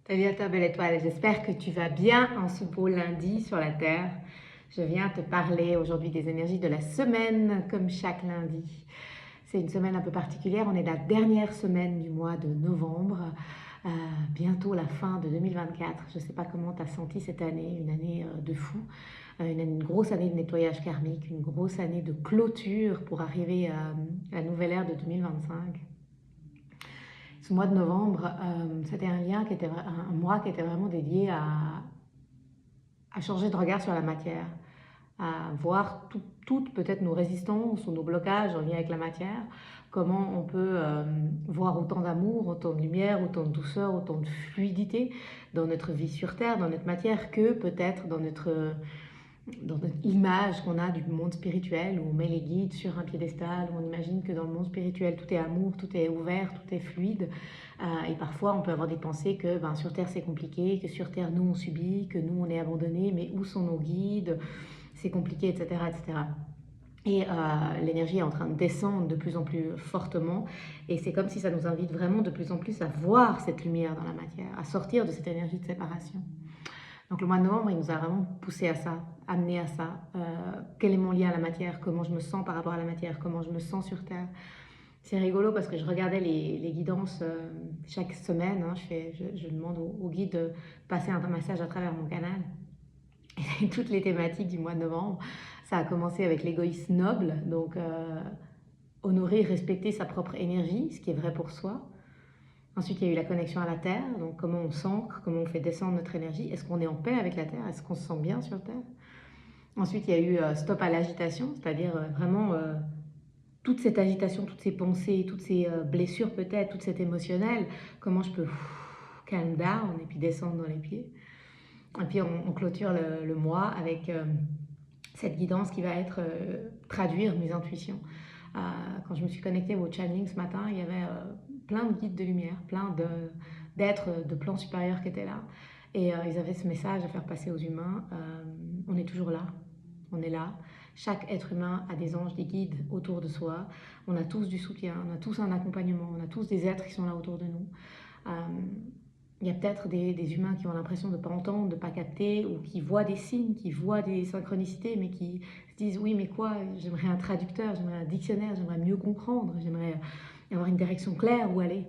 Salut à toi, belle étoile. J'espère que tu vas bien en ce beau lundi sur la Terre. Je viens te parler aujourd'hui des énergies de la semaine, comme chaque lundi. C'est une semaine un peu particulière. On est la dernière semaine du mois de novembre. Euh, Bientôt la fin de 2024. Je ne sais pas comment tu as senti cette année, une année de fou. Une grosse année de nettoyage karmique, une grosse année de clôture pour arriver à la nouvelle ère de 2025. Ce mois de novembre, c'était un mois qui était vraiment dédié à changer de regard sur la matière, à voir toutes peut-être nos résistances ou nos blocages en lien avec la matière, comment on peut voir autant d'amour, autant de lumière, autant de douceur, autant de fluidité dans notre vie sur Terre, dans notre matière, que peut-être dans notre image qu'on a du monde spirituel, où on met les guides sur un piédestal, où on imagine que dans le monde spirituel, tout est amour, tout est ouvert, tout est fluide. Et parfois, on peut avoir des pensées que sur Terre, c'est compliqué, que sur Terre, nous, on subit, que nous, on est abandonnés, mais où sont nos guides? C'est compliqué, etc. etc. Et l'énergie est en train de descendre de plus en plus fortement. Et c'est comme si ça nous invite vraiment de plus en plus à voir cette lumière dans la matière, à sortir de cette énergie de séparation. Donc le mois de novembre, il nous a vraiment poussé à ça, amené à ça. Quel est mon lien à la matière? Comment je me sens par rapport à la matière? Comment je me sens sur Terre? C'est rigolo parce que je regardais les guidances chaque semaine. Hein, je demande au guide de passer un message à travers mon canal. Et toutes les thématiques du mois de novembre, ça a commencé avec l'égoïsme noble, donc honorer, respecter sa propre énergie, ce qui est vrai pour soi. Ensuite, il y a eu la connexion à la Terre, donc comment on s'ancre, comment on fait descendre notre énergie. Est-ce qu'on est en paix avec la Terre? Est-ce qu'on se sent bien sur Terre? Ensuite, il y a eu stop à l'agitation, c'est-à-dire vraiment toute cette agitation, toutes ces pensées, toutes ces blessures peut-être, toute cette émotionnelle, comment je peux calm down et puis descendre dans les pieds. Et puis on clôture le mois avec cette guidance qui va être traduire mes intuitions. Quand je me suis connectée au channeling ce matin, il y avait plein de guides de lumière, d'êtres de plans supérieurs qui étaient là. Et ils avaient ce message à faire passer aux humains. On est toujours là, on est là. Chaque être humain a des anges, des guides autour de soi. On a tous du soutien, on a tous un accompagnement, on a tous des êtres qui sont là autour de nous. Il y a peut-être des humains qui ont l'impression de ne pas entendre, de ne pas capter, ou qui voient des signes, qui voient des synchronicités, mais qui se disent oui, mais quoi, j'aimerais un traducteur, j'aimerais un dictionnaire, j'aimerais mieux comprendre, j'aimerais avoir une direction claire où aller.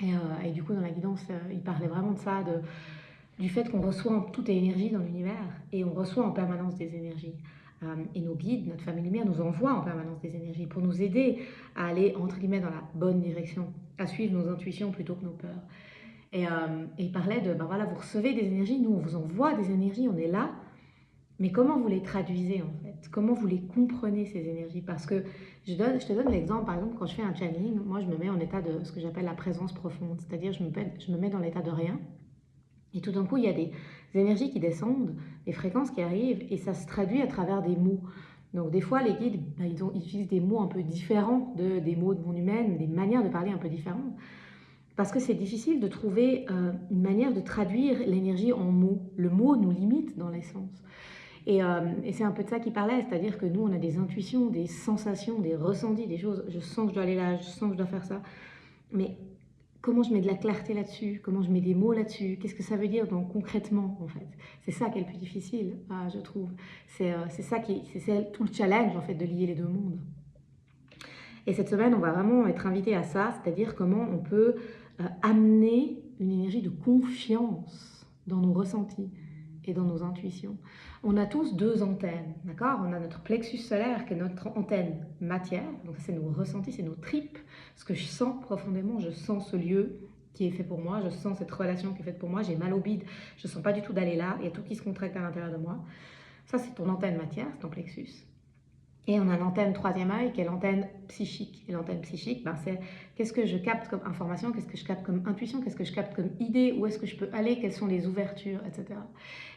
Et du coup, dans la guidance, il parlait vraiment de ça, du fait qu'on reçoit toute énergie dans l'univers, et on reçoit en permanence des énergies. Et nos guides, notre famille lumière, nous envoie en permanence des énergies pour nous aider à aller, entre guillemets, dans la bonne direction, à suivre nos intuitions plutôt que nos peurs. Et il parlait de, ben voilà, vous recevez des énergies, nous on vous envoie des énergies, on est là, mais comment vous les traduisez en fait? Comment vous les comprenez ces énergies? Parce que je te donne l'exemple, par exemple, quand je fais un channeling, moi je me mets en état de ce que j'appelle la présence profonde, c'est-à-dire je me mets dans l'état de rien, et tout d'un coup il y a des énergies qui descendent, des fréquences qui arrivent, et ça se traduit à travers des mots. Donc des fois les guides, ben, ils utilisent des mots un peu différents des mots de mon humaine, des manières de parler un peu différentes. Parce que c'est difficile de trouver une manière de traduire l'énergie en mots. Le mot nous limite dans l'essence. Et c'est un peu de ça qu'il parlait, c'est-à-dire que nous, on a des intuitions, des sensations, des ressentis, des choses. Je sens que je dois aller là, je sens que je dois faire ça. Mais comment je mets de la clarté là-dessus? Comment je mets des mots là-dessus? Qu'est-ce que ça veut dire donc concrètement, en fait? C'est ça qui est le plus difficile, je trouve. C'est tout le challenge, en fait, de lier les deux mondes. Et cette semaine, on va vraiment être invité à ça, c'est-à-dire comment on peut amener une énergie de confiance dans nos ressentis et dans nos intuitions. On a tous deux antennes, d'accord? On a notre plexus solaire qui est notre antenne matière, donc c'est nos ressentis, c'est nos tripes, ce que je sens profondément, je sens ce lieu qui est fait pour moi, je sens cette relation qui est faite pour moi, j'ai mal au bide, je ne sens pas du tout d'aller là, il y a tout qui se contracte à l'intérieur de moi. Ça, c'est ton antenne matière, c'est ton plexus. Et on a l'antenne troisième œil qui est l'antenne psychique. Et l'antenne psychique, ben c'est qu'est-ce que je capte comme information, qu'est-ce que je capte comme intuition, qu'est-ce que je capte comme idée, où est-ce que je peux aller, quelles sont les ouvertures, etc.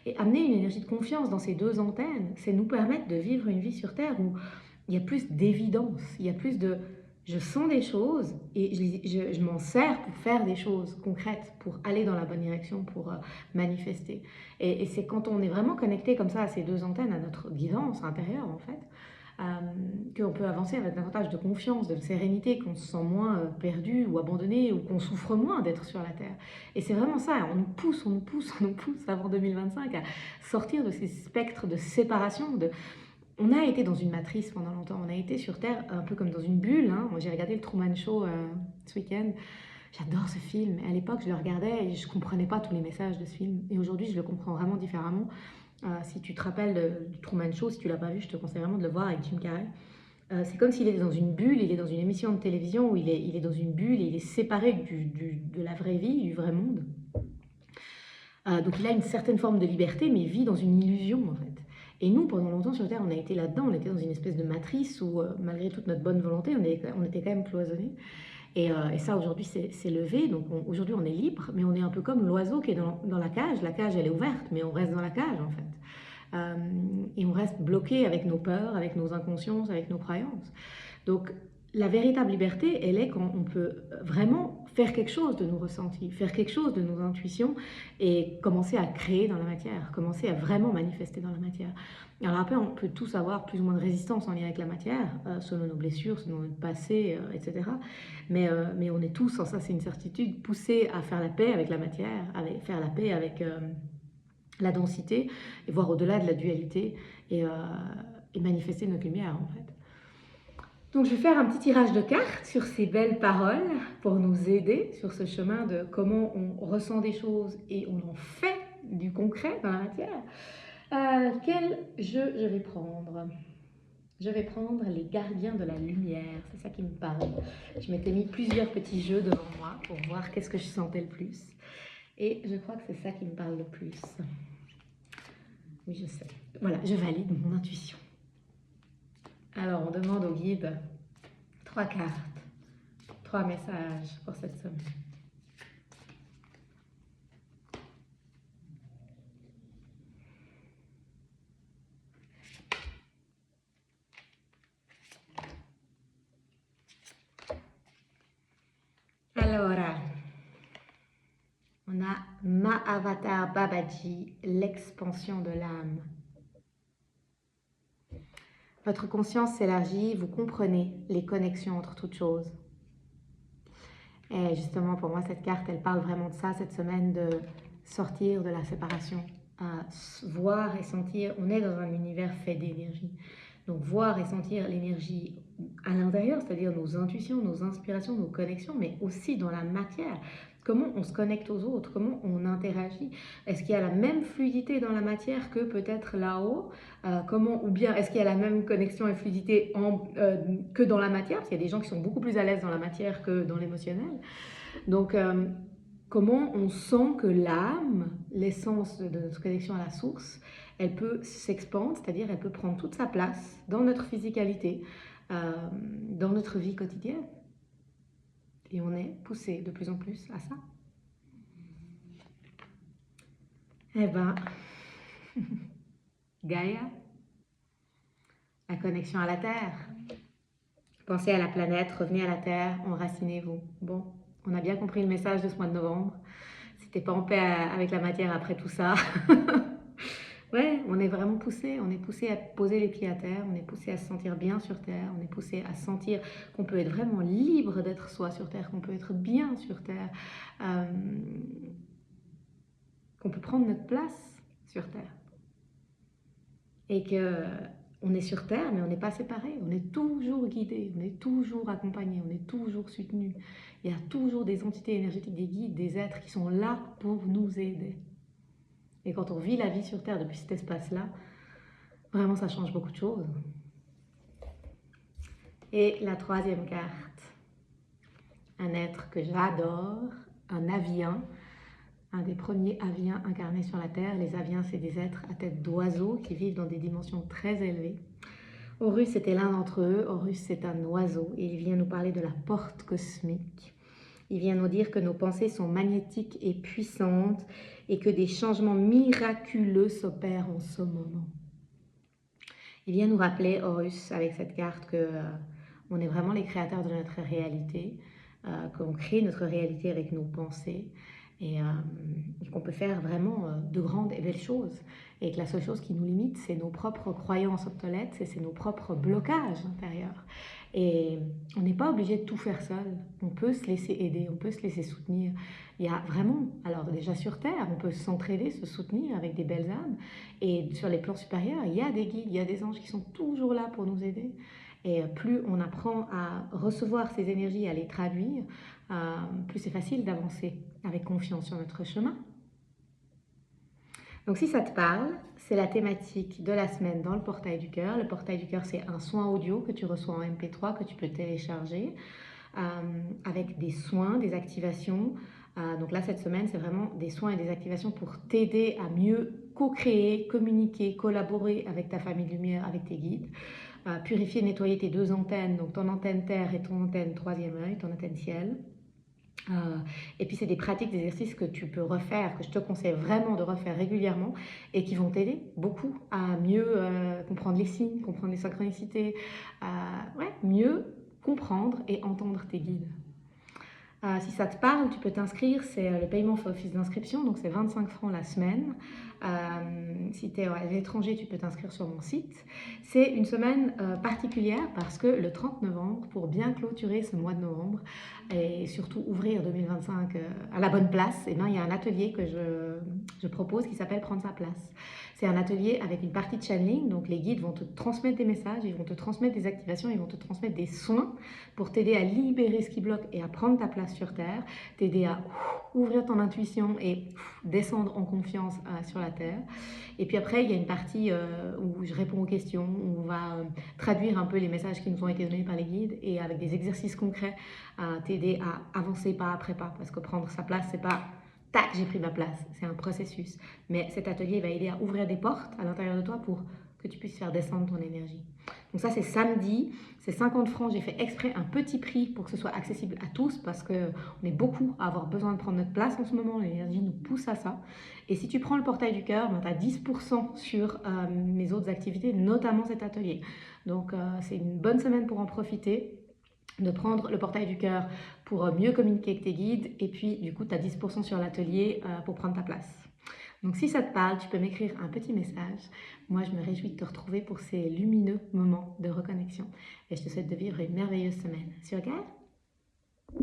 Et amener une énergie de confiance dans ces deux antennes, c'est nous permettre de vivre une vie sur Terre où il y a plus d'évidence, il y a plus de... Je sens des choses et je m'en sers pour faire des choses concrètes, pour aller dans la bonne direction, pour manifester. Et c'est quand on est vraiment connecté comme ça à ces deux antennes, à notre guidance intérieure en fait, qu'on peut avancer avec davantage de confiance, de sérénité, qu'on se sent moins perdu ou abandonné ou qu'on souffre moins d'être sur la Terre. Et c'est vraiment ça, on nous pousse, on nous pousse, on nous pousse avant 2025 à sortir de ces spectres de séparation. On a été dans une matrice pendant longtemps, on a été sur Terre un peu comme dans une bulle. Hein. J'ai regardé le Truman Show ce week-end. J'adore ce film. Et à l'époque, je le regardais et je ne comprenais pas tous les messages de ce film. Et aujourd'hui, je le comprends vraiment différemment. Si tu te rappelles du Truman Show, si tu ne l'as pas vu, je te conseille vraiment de le voir avec Jim Carrey. C'est comme s'il était dans une bulle, il est dans une émission de télévision où il est dans une bulle et il est séparé de la vraie vie, du vrai monde. Donc il a une certaine forme de liberté, mais il vit dans une illusion en fait. Et nous, pendant longtemps sur Terre, on a été là-dedans, on était dans une espèce de matrice où, malgré toute notre bonne volonté, on était quand même cloisonnés. Et ça, aujourd'hui, c'est levé. Donc aujourd'hui, on est libre, mais on est un peu comme l'oiseau qui est dans la cage. La cage, elle est ouverte, mais on reste dans la cage en fait. Et on reste bloqué avec nos peurs, avec nos inconsciences, avec nos croyances. Donc la véritable liberté, elle est quand on peut vraiment faire quelque chose de nos ressentis, faire quelque chose de nos intuitions et commencer à créer dans la matière, commencer à vraiment manifester dans la matière. Alors après, on peut tous avoir plus ou moins de résistance en lien avec la matière, selon nos blessures, selon notre passé, etc. Mais on est tous, ça c'est une certitude, poussés à faire la paix avec la matière, à faire la paix avec la densité, et voir au-delà de la dualité, et manifester notre lumière en fait. Donc je vais faire un petit tirage de cartes sur ces belles paroles pour nous aider sur ce chemin de comment on ressent des choses et on en fait du concret dans la matière. Quel jeu je vais prendre? Je vais prendre les gardiens de la lumière, c'est ça qui me parle. Je m'étais mis plusieurs petits jeux devant moi pour voir qu'est-ce que je sentais le plus. Et je crois que c'est ça qui me parle le plus. Oui, je sais. Voilà, je valide mon intuition. Alors, on demande au guide 3 cartes, 3 messages pour cette semaine. Allora, on a Mahavatar Babaji, l'expansion de l'âme. Votre conscience s'élargit, vous comprenez les connexions entre toutes choses. Et justement, pour moi, cette carte, elle parle vraiment de ça, cette semaine, de sortir de la séparation, à voir et sentir. On est dans un univers fait d'énergie. Donc, voir et sentir l'énergie à l'intérieur, c'est-à-dire nos intuitions, nos inspirations, nos connexions, mais aussi dans la matière. Comment on se connecte aux autres, comment on interagit. Est-ce qu'il y a la même fluidité dans la matière que peut-être là-haut, ou bien est-ce qu'il y a la même connexion et fluidité que dans la matière, parce qu'il y a des gens qui sont beaucoup plus à l'aise dans la matière que dans l'émotionnel. Donc, comment on sent que l'âme, l'essence de notre connexion à la source, elle peut s'expandre, c'est-à-dire elle peut prendre toute sa place dans notre physicalité, dans notre vie quotidienne. Et on est poussé de plus en plus à ça. Eh ben, Gaïa, la connexion à la Terre. Pensez à la planète, revenez à la Terre, enracinez-vous. Bon, on a bien compris le message de ce mois de novembre. Si t'es pas en paix avec la matière après tout ça, ouais, on est vraiment poussé. On est poussé à poser les pieds à terre, on est poussé à se sentir bien sur Terre, on est poussé à sentir qu'on peut être vraiment libre d'être soi sur Terre, qu'on peut être bien sur Terre, qu'on peut prendre notre place sur Terre. Et que on est sur Terre, mais on n'est pas séparés, on est toujours guidés, on est toujours accompagnés, on est toujours soutenus. Il y a toujours des entités énergétiques, des guides, des êtres qui sont là pour nous aider. Et quand on vit la vie sur Terre depuis cet espace-là, vraiment ça change beaucoup de choses. Et la troisième carte, un être que j'adore, un avien, un des premiers aviens incarnés sur la Terre. Les aviens, c'est des êtres à tête d'oiseau qui vivent dans des dimensions très élevées. Horus était l'un d'entre eux. Horus, c'est un oiseau et il vient nous parler de la porte cosmique. Il vient nous dire que nos pensées sont magnétiques et puissantes et que des changements miraculeux s'opèrent en ce moment. Il vient nous rappeler, Horus, avec cette carte, qu'on est vraiment les créateurs de notre réalité, qu'on crée notre réalité avec nos pensées et qu'on peut faire vraiment de grandes et belles choses. Et que la seule chose qui nous limite, c'est nos propres croyances obsolètes, c'est nos propres blocages intérieurs. Et on n'est pas obligé de tout faire seul. On peut se laisser aider, on peut se laisser soutenir. Il y a vraiment, alors déjà sur Terre, on peut s'entraider, se soutenir avec des belles âmes. Et sur les plans supérieurs, il y a des guides, il y a des anges qui sont toujours là pour nous aider. Et plus on apprend à recevoir ces énergies, à les traduire, plus c'est facile d'avancer avec confiance sur notre chemin. Donc si ça te parle, c'est la thématique de la semaine dans le portail du cœur. Le portail du cœur, c'est un soin audio que tu reçois en MP3, que tu peux télécharger, avec des soins, des activations. Donc là, cette semaine, c'est vraiment des soins et des activations pour t'aider à mieux co-créer, communiquer, collaborer avec ta famille de lumière, avec tes guides. Purifier, nettoyer tes deux antennes, donc ton antenne terre et ton antenne troisième œil, ton antenne ciel. Et puis c'est des pratiques, des exercices que tu peux refaire, que je te conseille vraiment de refaire régulièrement et qui vont t'aider beaucoup à mieux comprendre les signes, comprendre les synchronicités, mieux comprendre et entendre tes guides. Si ça te parle, tu peux t'inscrire, c'est le paiement fait office d'inscription, donc c'est 25 francs la semaine. Si tu es à l'étranger, tu peux t'inscrire sur mon site. C'est une semaine particulière parce que le 30 novembre, pour bien clôturer ce mois de novembre et surtout ouvrir 2025 à la bonne place, il y a un atelier que je propose qui s'appelle Prendre sa place. C'est un atelier avec une partie de channeling, donc les guides vont te transmettre des messages, ils vont te transmettre des activations, ils vont te transmettre des soins pour t'aider à libérer ce qui bloque et à prendre ta place sur Terre, t'aider à ouvrir ton intuition et descendre en confiance sur la Terre. Et puis après, il y a une partie où je réponds aux questions, où on va traduire un peu les messages qui nous ont été donnés par les guides et avec des exercices concrets t'aider à avancer pas après pas. Parce que prendre sa place, c'est pas tac, j'ai pris ma place, c'est un processus. Mais cet atelier va aider à ouvrir des portes à l'intérieur de toi pour que tu puisses faire descendre ton énergie. Donc ça, c'est samedi, c'est 50 francs. J'ai fait exprès un petit prix pour que ce soit accessible à tous parce qu'on est beaucoup à avoir besoin de prendre notre place en ce moment. L'énergie nous pousse à ça. Et si tu prends le portail du cœur, tu as 10% sur mes autres activités, notamment cet atelier. Donc c'est une bonne semaine pour en profiter, de prendre le portail du cœur pour mieux communiquer avec tes guides. Et puis, du coup, tu as 10% sur l'atelier pour prendre ta place. Donc si ça te parle, tu peux m'écrire un petit message. Moi, je me réjouis de te retrouver pour ces lumineux moments de reconnexion. Et je te souhaite de vivre une merveilleuse semaine. Sur Gaëlle.